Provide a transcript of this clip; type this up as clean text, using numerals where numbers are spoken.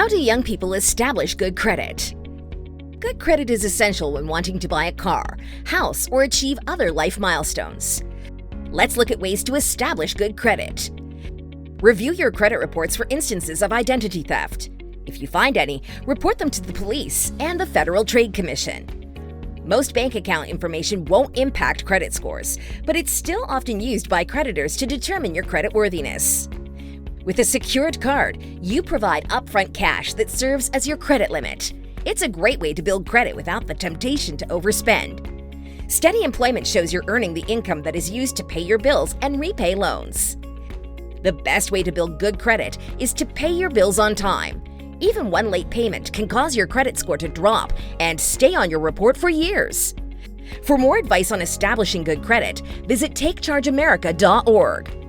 How do young people establish good credit? Good credit is essential when wanting to buy a car, house, or achieve other life milestones. Let's look at ways to establish good credit. Review your credit reports for instances of identity theft. If you find any, report them to the police and the Federal Trade Commission. Most bank account information won't impact credit scores, but it's still often used by creditors to determine your creditworthiness. With a secured card, you provide upfront cash that serves as your credit limit. It's a great way to build credit without the temptation to overspend. Steady employment shows you're earning the income that is used to pay your bills and repay loans. The best way to build good credit is to pay your bills on time. Even one late payment can cause your credit score to drop and stay on your report for years. For more advice on establishing good credit, visit TakeChargeAmerica.org.